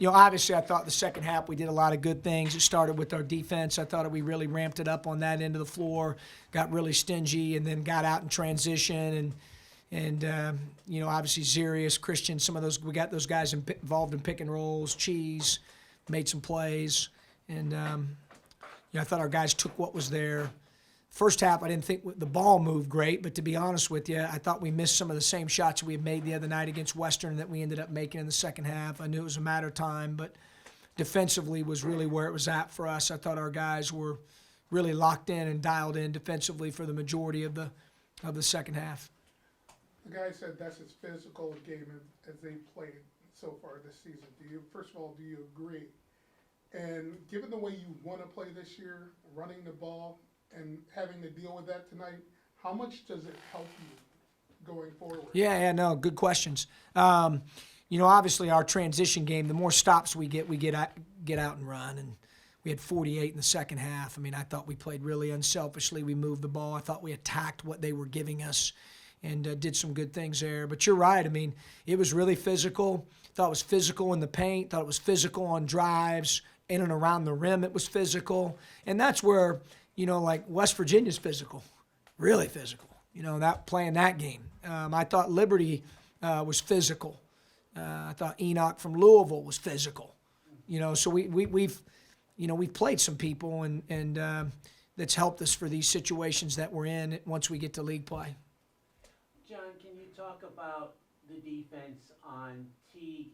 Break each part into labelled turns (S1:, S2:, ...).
S1: Obviously, I thought the second half we did a lot of good things. It started with our defense. I thought we really ramped it up on that end of the floor, got really stingy, and then got out in transition. And obviously Xeyrius, Christian, some of those, we got those guys involved in pick and rolls. Cheese made some plays. And, I thought our guys took what was there. First half, I didn't think the ball moved great, but to be honest with you, I thought we missed some of the same shots we had made the other night against Western that we ended up making in the second half. I knew it was a matter of time, but defensively was really where it was at for us. I thought our guys were really locked in and dialed in defensively for the majority of the second half.
S2: The guy said that's as physical a game as they've played so far this season. First of all, do you agree? And given the way you want to play this year, running the ball, and having to deal with that tonight, how much does it help you going forward?
S1: Yeah, no, good questions. Obviously our transition game, the more stops we get out and run, and we had 48 in the second half. I mean, I thought we played really unselfishly. We moved the ball. I thought we attacked what they were giving us and did some good things there. But you're right. I mean, it was really physical. Thought it was physical in the paint. Thought it was physical on drives. In and around the rim, it was physical. And that's where, like West Virginia's physical, really physical. Playing that game. I thought Liberty was physical. I thought Enoch from Louisville was physical. So we've played some people and that's helped us for these situations that we're in once we get to league play.
S3: John, can you talk about the defense on Teague?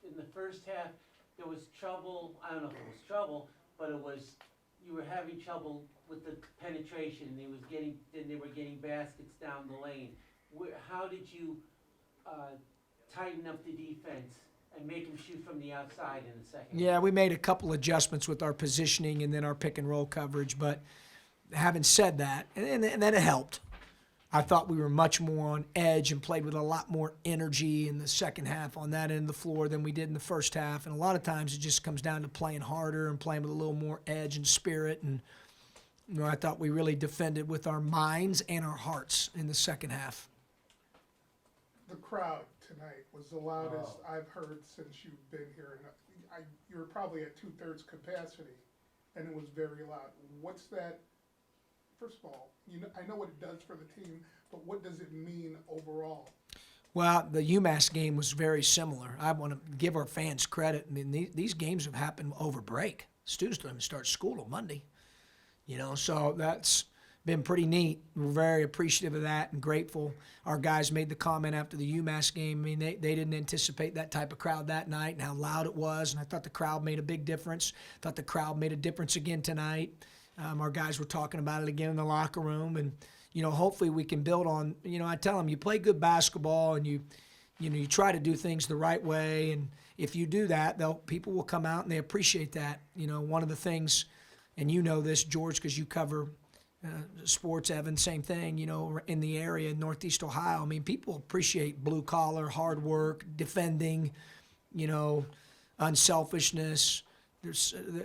S3: In the first half, there was trouble. I don't know if it was trouble, but you were having trouble with the penetration. They were getting baskets down the lane. How did you tighten up the defense and make them shoot from the outside in the second?
S1: Yeah, we made a couple adjustments with our positioning and then our pick and roll coverage. But having said that, and then it helped. I thought we were much more on edge and played with a lot more energy in the second half on that end of the floor than we did in the first half. And a lot of times it just comes down to playing harder and playing with a little more edge and spirit. And I thought we really defended with our minds and our hearts in the second half.
S2: The crowd tonight was the loudest I've heard since you've been here. And you were probably at 2/3 capacity, and it was very loud. What's that? First of all, I know what it does for the team, but what does it mean overall?
S1: Well, the UMass game was very similar. I want to give our fans credit. I mean, these games have happened over break. Students don't even start school on Monday. So that's been pretty neat. We're very appreciative of that and grateful. Our guys made the comment after the UMass game. I mean, they didn't anticipate that type of crowd that night and how loud it was, and I thought the crowd made a big difference. Thought the crowd made a difference again tonight. Our guys were talking about it again in the locker room, and hopefully we can build on. I tell them, you play good basketball and you try to do things the right way, and if you do that, people will come out and they appreciate that. One of the things, and this, George, because you cover sports, Evan, same thing. In the area in Northeast Ohio, I mean, people appreciate blue collar, hard work, defending, unselfishness.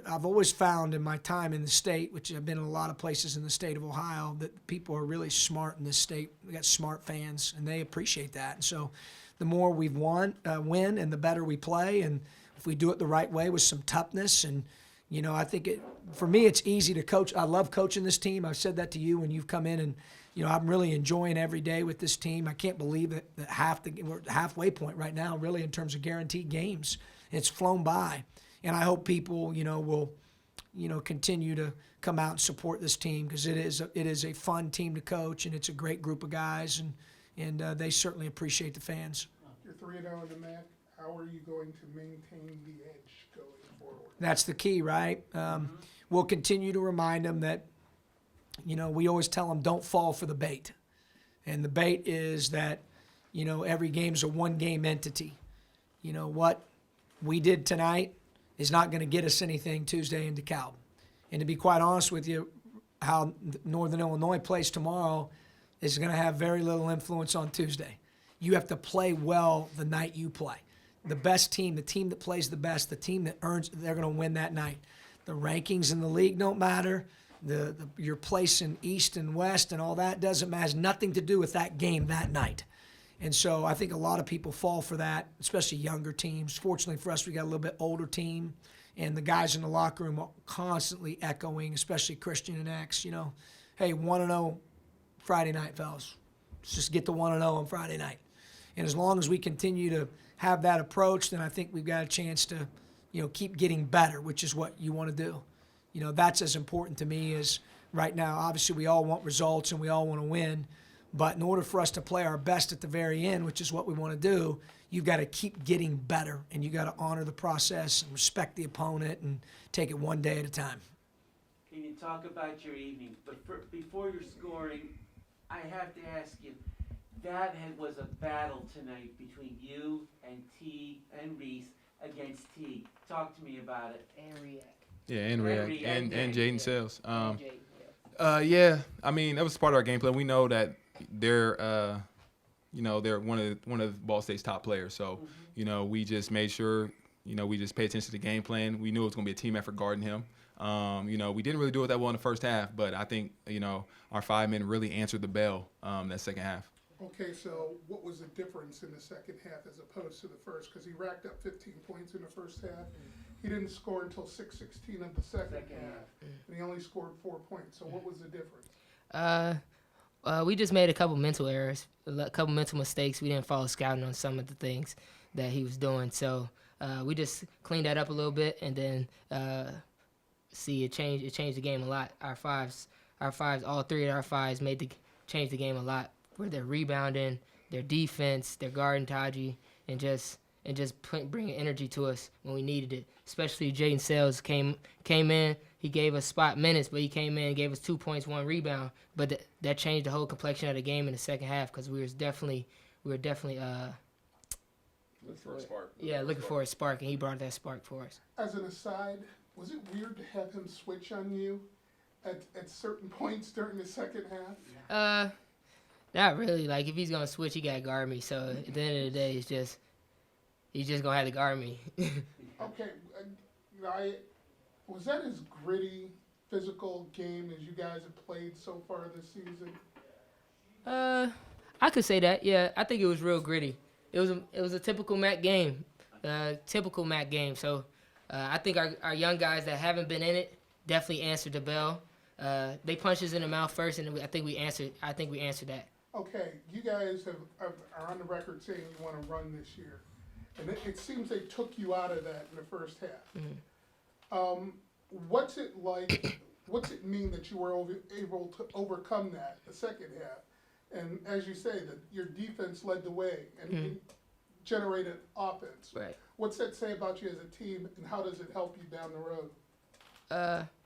S1: I've always found in my time in the state, which I've been in a lot of places in the state of Ohio, that people are really smart in this state. We got smart fans, and they appreciate that. And so the more we've win, and the better we play, and if we do it the right way with some toughness, and I think for me it's easy to coach. I love coaching this team. I've said that to you when you've come in, and I'm really enjoying every day with this team. I can't believe that we're at the halfway point right now, really, in terms of guaranteed games. It's flown by. And I hope people, will, continue to come out and support this team, because it is a fun team to coach, and it's a great group of guys, and they certainly appreciate the fans.
S2: You're 3-0 in the MAC. How are you going to maintain the edge going forward?
S1: That's the key, right? We'll continue to remind them that, we always tell them don't fall for the bait. And the bait is that, every game's a one-game entity. What we did tonight is not going to get us anything Tuesday in DeKalb. And to be quite honest with you, how Northern Illinois plays tomorrow is going to have very little influence on Tuesday. You have to play well the night you play. The best team, the team that plays the best, the team that earns, they're going to win that night. The rankings in the league don't matter. Your place in East and West and all that doesn't matter. It has nothing to do with that game that night. And so I think a lot of people fall for that, especially younger teams. Fortunately for us, we got a little bit older team, and the guys in the locker room are constantly echoing, especially Christian and X, hey, 1-0 Friday night, fellas. Let's just get to 1-0 on Friday night. And as long as we continue to have that approach, then I think we've got a chance to, keep getting better, which is what you want to do. That's as important to me as right now. Obviously, we all want results and we all want to win. But in order for us to play our best at the very end, which is what we want to do, you've got to keep getting better, and you got to honor the process and respect the opponent and take it one day at a time.
S3: Can you talk about your evening? But before you're scoring, I have to ask you, was a battle tonight between you and T and Reese against T. Talk to me about it.
S4: And React.
S5: Yeah, and React and Jaden Sales.
S4: Jaden,
S5: Yeah, I mean that was part of our game plan. We know that they're they're one of Ball State's top players. So we just made sure we just paid attention to the game plan. We knew it was going to be a team effort guarding him. We didn't really do it that well in the first half, but I think our 5 men really answered the bell that second half.
S2: Okay, so what was the difference in the second half as opposed to the first? Because he racked up 15 points in the first half. He didn't score until 6:16 of the second half, and he only scored 4 points. So what was the difference?
S4: We just made a couple mental errors, a couple mental mistakes. We didn't follow scouting on some of the things that he was doing. So we just cleaned that up a little bit, and then it changed the game a lot. Our fives, all three of our fives changed the game a lot. Where they're rebounding, their defense, their guarding Taji, and just bringing energy to us when we needed it. Especially Jaden Sales came in. He gave us spot minutes, but he came in and gave us 2 points, 1 rebound. But that changed the whole complexion of the game in the second half because we were definitely
S5: Looking for a spark.
S4: looking for a spark, and he brought that spark for us.
S2: As an aside, was it weird to have him switch on you at certain points during the second half?
S4: Not really. Like, if he's going to switch, he got to guard me. So, at the end of the day, he's just going to have to guard me.
S2: Okay, was that as gritty, physical game as you guys have played so far this season?
S4: I could say that. Yeah, I think it was real gritty. It was a typical MAC game. So, I think our young guys that haven't been in it definitely answered the bell. They punched us in the mouth first, and I think we answered that.
S2: Okay, you guys are on the record saying you want to run this year, and it seems they took you out of that in the first half.
S4: Mm-hmm.
S2: What's it like? What's it mean that you were able to overcome that the second half? And as you say, that your defense led the way and it generated offense.
S4: Right.
S2: What's that say about you as a team, and how does it help you down the road?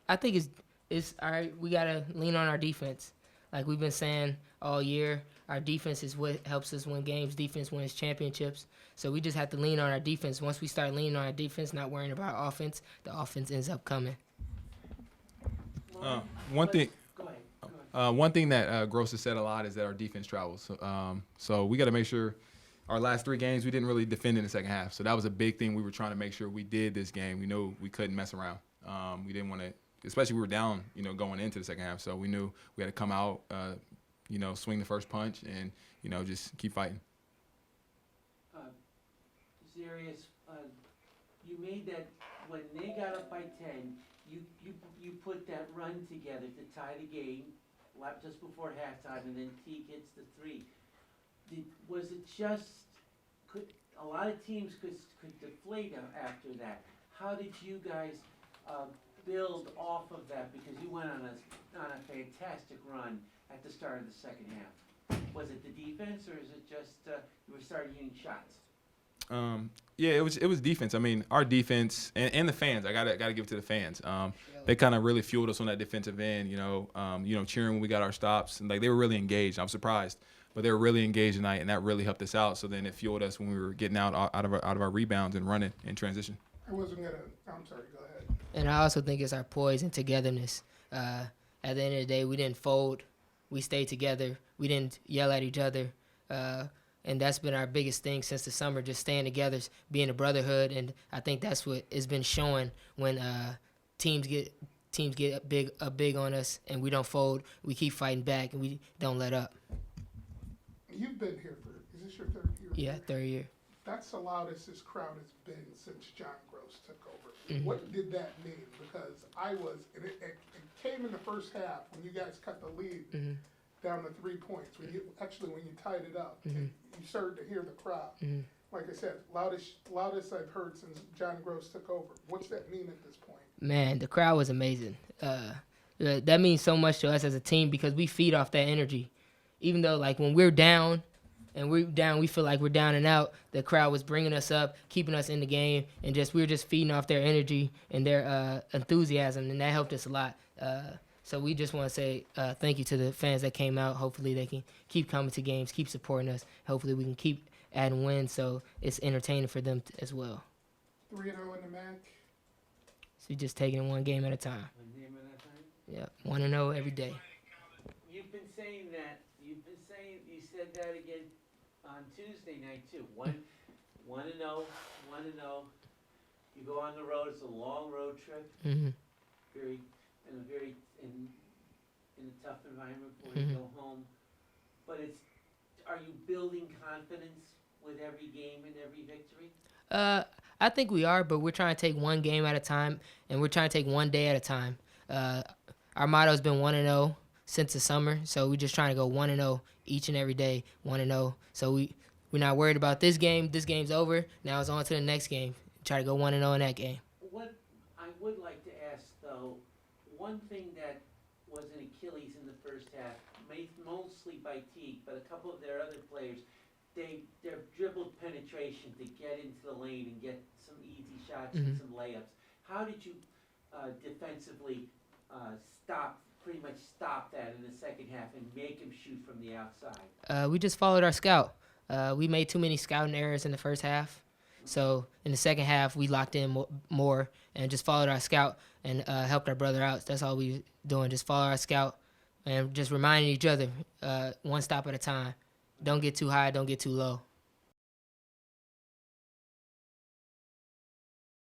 S4: I think it's all right. We gotta lean on our defense. Like we've been saying all year, our defense is what helps us win games. Defense wins championships. So we just have to lean on our defense. Once we start leaning on our defense, not worrying about offense, the offense ends up coming.
S5: One thing.
S3: Go ahead.
S5: One thing that Groce has said a lot is that our defense travels. So we got to make sure our last 3 games we didn't really defend in the second half. So that was a big thing we were trying to make sure we did this game. We knew we couldn't mess around. We didn't want to, especially we were down, going into the second half. So we knew we had to come out, swing the first punch and, just keep fighting.
S3: Xeyrius, you made that when they got up by 10. You put that run together to tie the game just before halftime, and then T gets the 3. Was it just a lot of teams could deflate after that? How did you guys build off of that? Because you went on a fantastic run at the start of the second half. Was it the defense, or is it just you were starting hitting shots?
S5: Yeah, it was defense. I mean, our defense and the fans. I gotta give it to the fans. They kind of really fueled us on that defensive end. Cheering when we got our stops, and they were really engaged. I'm surprised, but they were really engaged tonight, and that really helped us out. So then it fueled us when we were getting out of our rebounds and running in transition.
S2: I'm sorry. Go ahead.
S4: And I also think it's our poise and togetherness. At the end of the day, we didn't fold. We stayed together. We didn't yell at each other. And that's been our biggest thing since the summer, just staying together, being a brotherhood. And I think that's what has been showing when teams get big on us and we don't fold. We keep fighting back and we don't let up.
S2: You've been here this your third year?
S4: Yeah, third year.
S2: That's the loudest this crowd has been since John Groce took over.
S4: Mhm.
S2: What did that mean? Because it came in the first half when you guys cut the lead
S4: Mhm.
S2: down to 3 points. When you tied it up,
S4: Mhm.
S2: you started to hear the crowd.
S4: Mhm.
S2: Like I said, loudest I've heard since John Groce took over. What's that mean at this point?
S4: Man, the crowd was amazing. That means so much to us as a team because we feed off that energy. Even though, like, when we're down and we feel like we're down and out, the crowd was bringing us up, keeping us in the game, and we were just feeding off their energy and their enthusiasm, and that helped us a lot. So we just want to say thank you to the fans that came out. Hopefully they can keep coming to games, keep supporting us. Hopefully we can keep adding wins so it's entertaining for them as well.
S2: 3-0 in the MAC.
S4: So we just taking it one game at a time.
S3: One name at a time?
S4: Yeah, 1-0 every day.
S3: You've been saying that. You said that again on Tuesday night too. 1-0. You go on the road. It's a long road trip.
S4: Hmm.
S3: In a tough environment before you go home. But are you building confidence with every game and every victory?
S4: I think we are, but we're trying to take one game at a time, and we're trying to take one day at a time. Our motto has been 1-0 since the summer, so we're just trying to go 1-0 each and every day, 1-0. So we're not worried about this game. This game's over. Now it's on to the next game. Try to go 1-0 in that game.
S3: What I would like to ask, though, one thing that was an Achilles in the first half, made mostly by Teague, but a couple of their other players, their dribbled penetration to get into the lane and get some easy shots and some layups. How did you defensively pretty much stop that in the second half and make him shoot from the outside?
S4: We just followed our scout. We made too many scouting errors in the first half. So in the second half, we locked in more and just followed our scout and helped our brother out. That's all we were doing, just follow our scout and just reminding each other one stop at a time. Don't get too high, don't get too low.